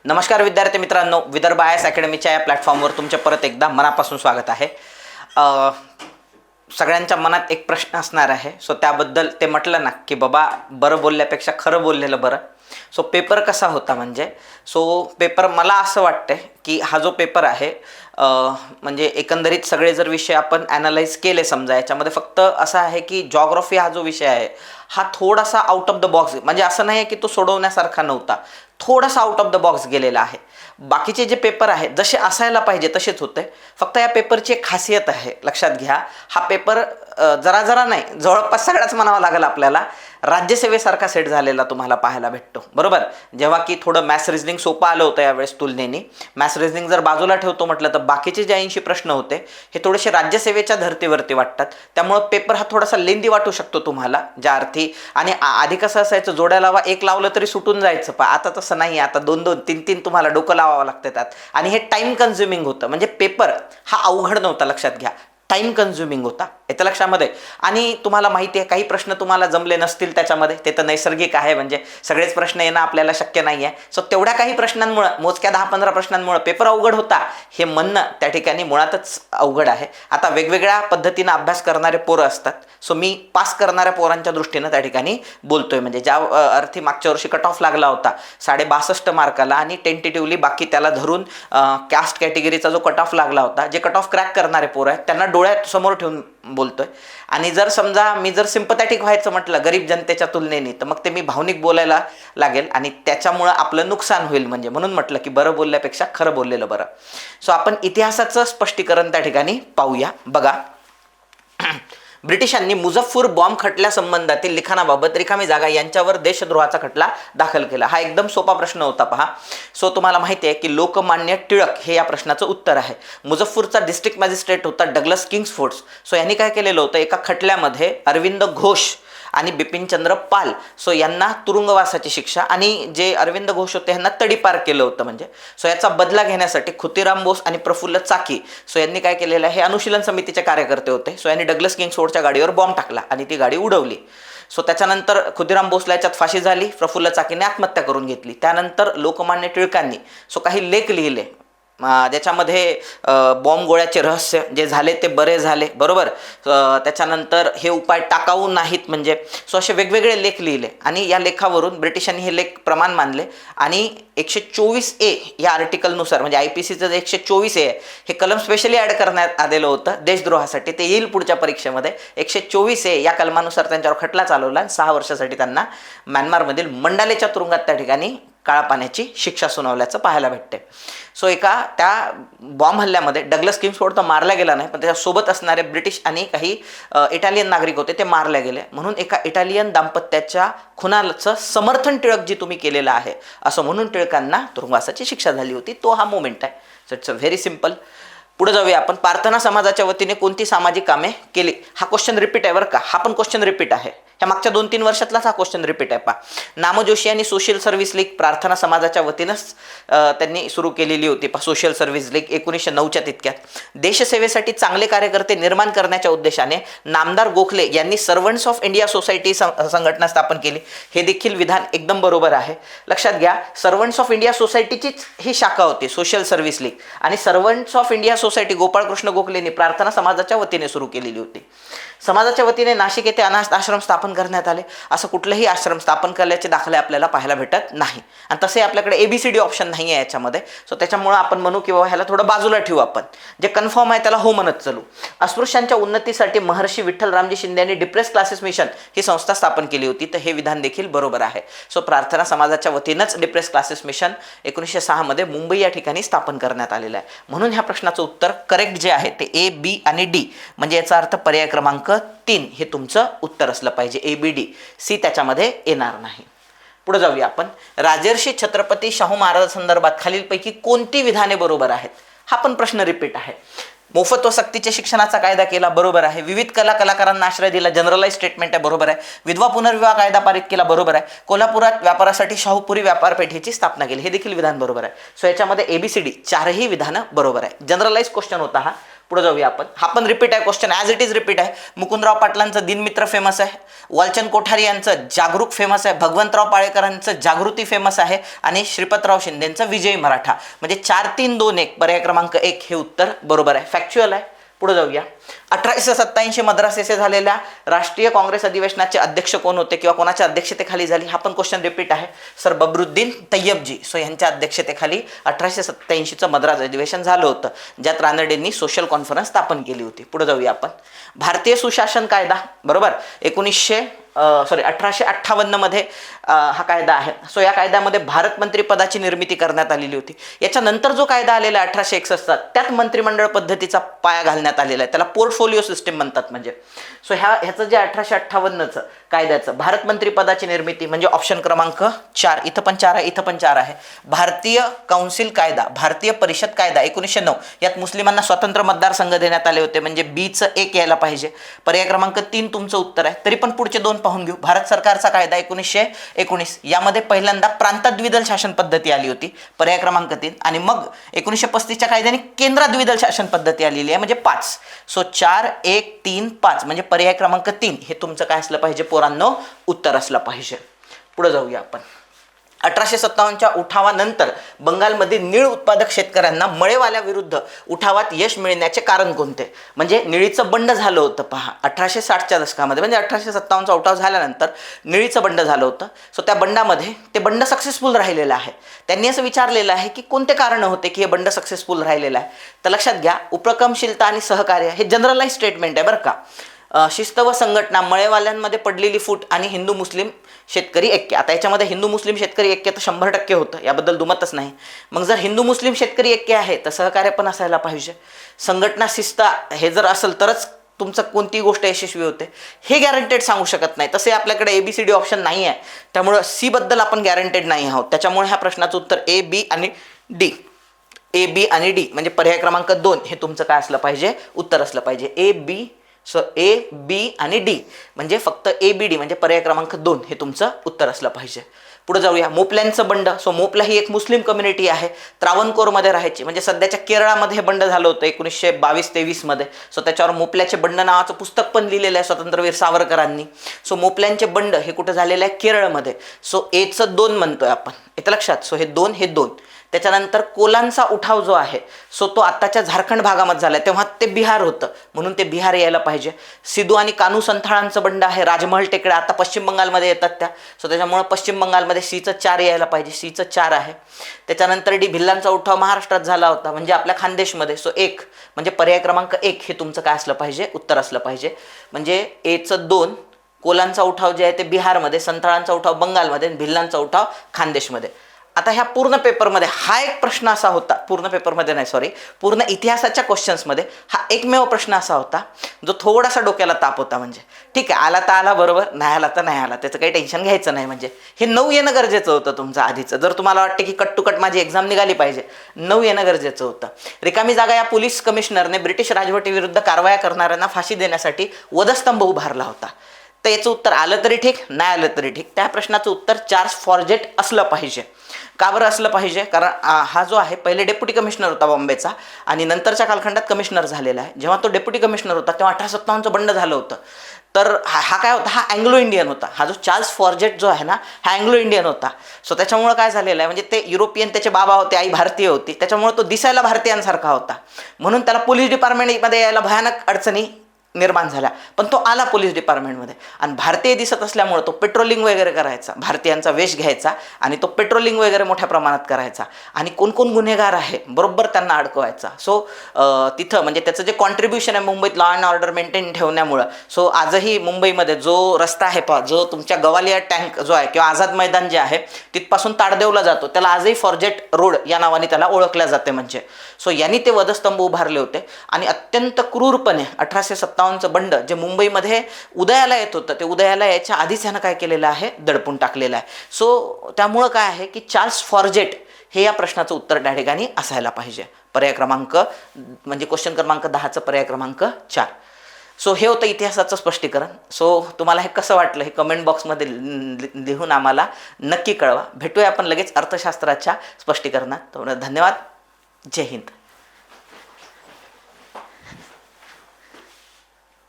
नमस्कार विद्यार्थी मित्रांनो, विदर्भ आयएस अकॅडमीच्या या प्लॅटफॉर्मवर तुमचे परत एकदा मनापासून स्वागत आहे। सगळ्यांच्या मनात एक प्रश्न असणार आहे, सो त्याबद्दल ते म्हटलं ना की बाबा बरं बोलल्यापेक्षा खरं बोललेलं बरं। सो पेपर कसा होता म्हणजे पेपर मला असं वाटतं की हा जो पेपर आहे म्हणजे एकंदरीत सगळे जर विषय आपण ॲनालाइज केले, समजा याच्यामध्ये फक्त असं आहे की जॉग्राफी हा जो विषय आहे हा थोडासा आउट ऑफ द बॉक्स, म्हणजे असं नाही आहे की तो सोडवण्यासारखा नव्हता, थोडासा आउट ऑफ द बॉक्स गेलेला आहे। बाकीचे जे पेपर आहेत जसे असायला पाहिजे तसेच होते, फक्त या पेपरची एक खासियत आहे, लक्षात घ्या। हा पेपर जरा जरा नाही, जवळपास सगळ्याच म्हणावा लागेल आपल्याला, राज्यसेवेसारखा सेट झालेला तुम्हाला पाहायला भेटतो, बरोबर। जेव्हा की थोडं मॅथ्स रिझनिंग सोपं आलं होतं यावेळेस तुलनेने, मॅथ्स रिझनिंग जर बाजूला ठेवतो म्हटलं तर बाकीचे जे 80 प्रश्न होते हे थोडेसे राज्यसेवेच्या धर्तीवरती वाटतात, त्यामुळं पेपर हा थोडासा लेंदी वाटू शकतो तुम्हाला ज्या अर्थी। आणि आधी कसं असायचं, जोड्या लावा एक लावलं तरी सुटून जायचं, पण आता तसं नाही, आता 2-2 3-3 तुम्हाला डोकं लावावं लागतं त्यात, आणि हे टाइम कन्झ्युमिंग होतं। म्हणजे पेपर हा अवघड नव्हता, लक्षात घ्या, टाइम कन्झ्युमिंग होता, येतं लक्षामध्ये। आणि तुम्हाला माहिती आहे काही प्रश्न तुम्हाला जमले नसतील त्याच्यामध्ये, ते तर नैसर्गिक आहे, म्हणजे सगळेच प्रश्न येणं आपल्याला शक्य नाही आहे। सो तेवढ्या काही प्रश्नांमुळे, मोजक्या 10-15 प्रश्नांमुळे पेपर अवघड होता हे म्हणणं त्या ठिकाणी मुळातच अवघड आहे। आता वेगवेगळ्या पद्धतीनं अभ्यास करणारे पोरं असतात, सो मी पास करणाऱ्या पोरांच्या दृष्टीनं त्या ठिकाणी बोलतोय। म्हणजे ज्या अर्थी मागच्या वर्षी कट ऑफ लागला होता 62 मार्काला, आणि टेंटेटिव्हली बाकी त्याला धरून कास्ट कॅटेगरीचा जो कट ऑफ लागला होता, जे कट ऑफ क्रॅक करणारे पोरं आहेत त्यांना डोळ्यात समोर ठेवून बोलतोय। आणि जर समजा मी जर सिम्पथॅटिक व्हायचं म्हटलं गरीब जनतेच्या तुलनेने, तर मग ते मी भावनिक बोलायला लागेल आणि त्याच्यामुळं आपलं नुकसान होईल, म्हणजे म्हणून म्हटलं की बरं बोलल्यापेक्षा खरं बोललेलं बरं। सो आपण इतिहासाचं स्पष्टीकरण त्या ठिकाणी पाहूया। बघा, ब्रिटिशांनी मुझफ्फर बॉम्ब खटल्यासंबंधातील लिखाणाबाबत रिकामी जागा यांच्यावर देशद्रोहाचा खटला दाखल केला। हा एकदम सोपा प्रश्न होता, पहा। सो तुम्हाला माहिती आहे की लोकमान्य टिळक हे या प्रश्नाचं उत्तर आहे। मुझफ्फरचा डिस्ट्रिक्ट मॅजिस्ट्रेट होता डग्लस किंग्सफोर्ड। सो यांनी काय केलेलं होतं, एका खटल्यामध्ये अरविंद घोष आणि बिपिनचंद्र पाल सो यांना तुरुंगवासाची शिक्षा, आणि जे अरविंद घोष होते यांना तडीपार केलं होतं। म्हणजे सो याचा बदला घेण्यासाठी खुतीराम बोस आणि प्रफुल्ल चाकी सो यांनी काय केलेलं आहे, हे अनुशीलन समितीचे कार्यकर्ते होते। सो यांनी डग्लस किंग्सफोर्डच्या गाडीवर बॉम्ब टाकला आणि ती गाडी उडवली। सो त्याच्यानंतर खुदिराम बोसला याच्यात फाशी झाली, प्रफुल्ल चाकीने आत्महत्या करून घेतली। त्यानंतर लोकमान्य टिळकांनी सो काही लेख लिहिले, ज्याच्यामध्ये बॉम्ब गोळ्याचे रहस्य जे झाले ते बरे झाले, बरोबर। त्याच्यानंतर हे उपाय टाकाऊ नाहीत, म्हणजे सो असे वेगवेगळे लेख लिहिले, आणि या लेखावरून ब्रिटिशांनी हे लेख प्रमाण मानले, आणि 124A या आर्टिकलनुसार, म्हणजे IPCचं जे 124A हे कलम स्पेशली ॲड करण्यात आलेलं होतं देशद्रोहासाठी, ते येईल पुढच्या परीक्षेमध्ये। 124A या कलमानुसार त्यांच्यावर खटला चालवला आणि 6 वर्षासाठी त्यांना म्यानमारमधील मंडालेच्या तुरुंगात त्या ठिकाणी काळा पाण्याची शिक्षा सुनावल्याचं पाहायला भेटते। सो एका त्या बॉम्ब हल्ल्यामध्ये डग्लस किंग्सफोर्ड तर मारला गेला नाही, पण त्याच्यासोबत असणारे ब्रिटिश आणि काही इटालियन नागरिक होते ते मारले गेले। म्हणून एका इटालियन दाम्पत्याच्या खुनाचं समर्थन टिळक जी तुम्ही केलेलं आहे असं म्हणून टिळकांना तुरुंगवासाची शिक्षा झाली होती। तो हा मोमेंट आहे। So it's a very simple. पुढे जाऊया आपण। प्रार्थना समाजाच्या वतीने कोणती सामाजिक कामे केली, हा क्वेश्चन रिपीट आहे बरं का, हा पण क्वेश्चन रिपीट आहे, ह्या मागच्या 2-3 वर्षातलाच हा क्वेश्चन रिपीट आहे। पहा, नामजोशी आणि सोशल सर्व्हिस लीग प्रार्थना समाजाच्या वतीनंच त्यांनी सुरू केलेली होती, सोशल सर्व्हिस लीग 1909च्या तितक्यात। देशसेवेसाठी चांगले कार्यकर्ते निर्माण करण्याच्या उद्देशाने नामदार गोखले यांनी सर्वंट्स ऑफ इंडिया सोसायटी संघटना स्थापन केली। हे देखील विधान एकदम बरोबर आहे, लक्षात घ्या। सर्वंट्स ऑफ इंडिया सोसायटीचीच ही शाखा होती सोशल सर्व्हिस लीग, आणि सर्वंट्स ऑफ इंडिया सोसायटी गोपाळकृष्ण गोखलेंनी प्रार्थना समाजाच्या वतीने सुरू केलेली होती। समाजाच्या वतीने नाशिक येथे अनाथ आश्रम स्थापन करण्यात आले। असं कुठलंही आश्रम स्थापन केल्याचे दाखले आपल्याला पाहायला भेटत नाही, आणि तसे आपल्याकडे ABCD ऑप्शन नाही आहे याच्यामध्ये। सो त्याच्यामुळे आपण म्हणू की बाबा ह्याला थोडं बाजूला ठेवू, आपण जे कन्फर्म आहे त्याला हो म्हणत चालू। अस्पृश्यांच्या उन्नतीसाठी महर्षी विठ्ठलरामजी शिंदे यांनी डिप्रेस क्लासेस मिशन ही संस्था स्थापन केली होती, तर हे विधान देखील बरोबर आहे। सो प्रार्थना समाजाच्या वतीनंच डिप्रेस क्लासेस मिशन 1906 मध्ये मुंबई या ठिकाणी स्थापन करण्यात आलेलं आहे। म्हणून ह्या प्रश्नाचं उत्तर करेक्ट जे आहे ते A, B आणि D, म्हणजे याचा अर्थ पर्याय क्रमांक 3 हे तुमचं उत्तर असलं पाहिजे। ABD, C त्याच्यामध्ये येणार नाही। पुढे जाऊया आपण। राजर्षी छत्रपती शाहू महाराजांसंदर्भात खालीलपैकी कोणती विधाने बरोबर आहेत, हा पण प्रश्न रिपीट आहे। मोफत व सक्तीच्या शिक्षणाचा कायदा केला, बरोबर आहे। विविध कलाकारांना आश्रय दिला, जनरलाइज स्टेटमेंट आहे, बरोबर आहे। विधवा पुनर्विवाह कायदा पारित केला, बरोबर आहे। कोल्हापुरात व्यापारासाठी शाहूपुरी व्यापारपेठेची स्थापना केली, हे देखील विधान बरोबर आहे। सो याच्यामध्ये ABCD 4ही विधानं बरोबर आहे। जनरलाइज क्वेश्चन होता हा, पुढे जाऊया आपण. हा पण रिपीट आहे question, as it is repeat आहे. मुकुंदराव पाटलांचं दिनमित्र फेमस आहे, वालचंद कोठारी यांचं जागरूक फेमस आहे, भगवंतराव पाळेकरांचं जागृती फेमस आहे आणि श्रीपतराव शिंदेंचं विजयी मराठा. म्हणजे 4-3-2-1 पर्याय क्रमांक 1 हे उत्तर बरोबर आहे, फॅक्च्युअल आहे. पुढे जाऊया. 1887 मद्रास येथे झालेल्या राष्ट्रीय काँग्रेस अधिवेशनाचे अध्यक्ष कोण होते किंवा कोणाच्या अध्यक्षतेखाली झाली, हा पण क्वेश्चन रिपीट आहे. सर बबरुद्दीन तय्यबजी, सो यांच्या अध्यक्षतेखाली 1887चं मद्रास अधिवेशन झालं होतं, ज्यात रानडेंनी सोशल कॉन्फरन्स स्थापन केली होती. पुढे जाऊया आपण. भारतीय सुशासन कायदा, बरोबर, 1858 मध्ये हा कायदा आहे. सो या कायद्यामध्ये भारत मंत्रिपदाची निर्मिती करण्यात आलेली होती. याच्यानंतर जो कायदा आलेला आहे 1861, त्यात मंत्रिमंडळ पद्धतीचा पाया घालण्यात आलेला आहे, त्याला पोर्टफोलिओ सिस्टीम म्हणतात. म्हणजे सो ह्याचं जे 1858चं कायद्याचं भारत मंत्रिपदाची निर्मिती म्हणजे ऑप्शन क्रमांक 4, इथं पण 4 आहे, इथं पण 4 आहे. भारतीय काउन्सिल कायदा, भारतीय परिषद कायदा 1909, यात मुस्लिमांना स्वतंत्र मतदारसंघ देण्यात आले होते, म्हणजे बीचं 1 यायला पाहिजे. पर्याय क्रमांक 3 तुमचं उत्तर आहे. तरी पण पुढचे 2 पाहून घेऊ. भारत सरकारचा कायदा 1919, यामध्ये पहिल्यांदा प्रांतात द्विदल शासन पद्धती आली होती, पर्याय क्रमांक 3. आणि मग 1935च्या कायद्याने केंद्रात द्विदल शासन पद्धती आलेली आहे, म्हणजे 5. सो 4, 1, 3, 5 म्हणजे पर्याय क्रमांक 3 हे तुमचं काय असलं पाहिजे पोरांनो, उत्तर असलं पाहिजे. पुढे जाऊया आपण. 1857च्या उठावानंतर बंगालमध्ये निळ उत्पादक शेतकऱ्यांना मळेवाल्याविरुद्ध उठावात यश मिळण्याचे कारण कोणते? म्हणजे निळीचं बंड झालं होतं पहा 1860च्या दशकामध्ये, म्हणजे 1857चा उठाव झाल्यानंतर निळीचं बंड झालं होतं. सो त्या बंडामध्ये ते बंड सक्सेसफुल राहिलेलं आहे. त्यांनी असं विचारलेलं आहे की कोणते कारण होते की हे बंड सक्सेसफुल राहिलेलं आहे. तर लक्षात घ्या, उपक्रमशीलता आणि सहकार्य हे जनरलाइज स्टेटमेंट आहे बरं का. शिस्त व संघटना, मळेवाल्यांमध्ये पडलेली फूट आणि हिंदू मुस्लिम शेतकरी ऐक्य. आता याच्यामध्ये हिंदू मुस्लिम शेतकरी ऐक्य तर 100% होतं, याबद्दल दुमतच नाही. मग जर हिंदू मुस्लिम शेतकरी ऐक्य आहे तर सहकार्य पण असायला पाहिजे. संघटना शिस्त हे जर असेल तरच तुमचं कोणतीही गोष्ट यशस्वी होते, हे गॅरंटेड सांगू शकत नाही. तसे आपल्याकडे ABCD ऑप्शन नाही आहे, त्यामुळं C बद्दल आपण गॅरंटेड नाही आहोत. त्याच्यामुळे ह्या प्रश्नाचं उत्तर A, B आणि D, A, B आणि D म्हणजे पर्याय क्रमांक 2 हे तुमचं काय असलं पाहिजे, उत्तर असलं पाहिजे. A, B, so A, B आणि D म्हणजे फक्त ABD म्हणजे पर्याय क्रमांक 2 हे तुमचं उत्तर असलं पाहिजे. पुढे जाऊया. मोपल्यांचं बंड. सो मोपला ही एक मुस्लिम कम्युनिटी आहे, त्रावणकोरमध्ये राहायची, म्हणजे सध्याच्या केरळमध्ये हे बंड झालं होतं 1922-23 मध्ये. सो त्याच्यावर मोपल्याचे बंड नावाचं पुस्तक पण लिहिलेलं आहे स्वातंत्र्यवीर सावरकरांनी. सो मोपल्यांचे बंड हे कुठं झालेलं आहे, केरळमध्ये. सो Aचं 2 म्हणतोय आपण, येतं लक्षात. सो हे 2 हे 2. त्याच्यानंतर कोलांचा उठाव जो आहे सो तो आत्ताच्या झारखंड भागामध्ये झाला आहे, तेव्हा ते बिहार होतं, म्हणून ते बिहार यायला पाहिजे. सिद्धू आणि कानू संथाळांचं बंड आहे राजमहल टेकड्या, आता पश्चिम बंगालमध्ये येतात त्या. सो त्याच्यामुळे पश्चिम बंगालमध्ये Cचं 4 यायला पाहिजे, Cचं 4 आहे. त्याच्यानंतर D, भिल्लांचा उठाव महाराष्ट्रात झाला होता, म्हणजे आपल्या खानदेशमध्ये. सो 1 म्हणजे पर्याय क्रमांक 1 हे तुमचं काय असलं पाहिजे, उत्तर असलं पाहिजे. म्हणजे Aचं 2, कोलांचा उठाव जे आहे ते बिहारमध्ये, संथाळांचा उठाव बंगालमध्ये, भिल्लांचा उठाव खानदेशमध्ये. आता ह्या पूर्ण पेपरमध्ये हा एक प्रश्न असा होता, पूर्ण पेपरमध्ये नाही सॉरी, पूर्ण इतिहासाच्या क्वेश्चन्समध्ये हा एकमेव प्रश्न असा होता जो थोडासा डोक्याला ताप होता. म्हणजे ठीक आहे, आला तर आला बरोबर, नाही आला तर नाही आला, त्याचं काही टेन्शन घ्यायचं नाही. म्हणजे हे 9 येणं गरजेचं होतं तुमचं आधीचं. जर तुम्हाला वाटते की कट टू कट माझी एक्झाम निघाली पाहिजे, 9 येणं गरजेचं होतं. रिकामी जागा या पोलीस कमिशनरने ब्रिटिश राजवटीविरुद्ध कारवाया करणाऱ्यांना फाशी देण्यासाठी वधस्तंभ उभारला होता. तर याचं उत्तर आलं तरी ठीक, नाही आलं तरी ठीक. त्या प्रश्नाचं उत्तर चार्ल्स फॉर्जेट असलं पाहिजे. का बरं असलं पाहिजे? कारण हा जो आहे पहिले डेप्युटी कमिशनर होता बॉम्बेचा आणि नंतरच्या कालखंडात कमिशनर झालेला आहे. जेव्हा तो डेप्युटी कमिशनर होता तेव्हा 1857चं बंड झालं होतं. तर हा काय होता, हा अँग्लो इंडियन होता. हा जो चार्ल्स फॉर्जेट जो आहे ना, हा अँग्लो इंडियन होता. सो त्याच्यामुळं काय झालेलं आहे, म्हणजे ते युरोपियन, त्याचे बाबा होते, आई भारतीय होती, त्याच्यामुळे तो दिसायला भारतीयांसारखा होता. म्हणून त्याला पोलीस डिपार्टमेंटमध्ये यायला भयानक अडचणी निर्माण झाल्या. पण तो आला पोलीस डिपार्टमेंटमध्ये आणि भारतीय दिसत असल्यामुळे तो पेट्रोलिंग वगैरे करायचा, भारतीयांचा वेश घ्यायचा आणि तो पेट्रोलिंग वगैरे मोठ्या प्रमाणात करायचा आणि कोण कोण गुन्हेगार आहे बरोबर त्यांना अडकवायचा. सो तिथं म्हणजे त्याचं जे कॉन्ट्रीब्युशन आहे मुंबईत लॉ अँड ऑर्डर मेंटेन ठेवण्यामुळं. सो आजही मुंबईमध्ये जो रस्ता आहे पहा, जो तुमच्या गवालिया टँक जो आहे किंवा आझाद मैदान जे आहे तिथपासून ताडदेवला जातो, त्याला आजही फॉर्जेट रोड या नावाने त्याला ओळखल्या जाते. म्हणजे सो यांनी ते वधस्तंभ उभारले होते आणि अत्यंत क्रूरपणे 1857चं बंड जे मुंबईमध्ये उदयाला येत होतं ते उदयाला यायच्या आधीच ह्यानं काय केलेलं आहे, दडपून टाकलेलं आहे. सो त्यामुळं काय आहे की चार्ल्स फॉर्जेट हे या प्रश्नाचं उत्तर त्या ठिकाणी असायला पाहिजे. पर्याय क्रमांक म्हणजे क्वेश्चन क्रमांक 10चं पर्याय क्रमांक 4. सो हे होतं इतिहासाचं स्पष्टीकरण. सो तुम्हाला हे कसं वाटलं हे कमेंट बॉक्समध्ये लिहून आम्हाला नक्की कळवा. भेटूया आपण लगेच अर्थशास्त्राच्या स्पष्टीकरणात. धन्यवाद. जय हिंद.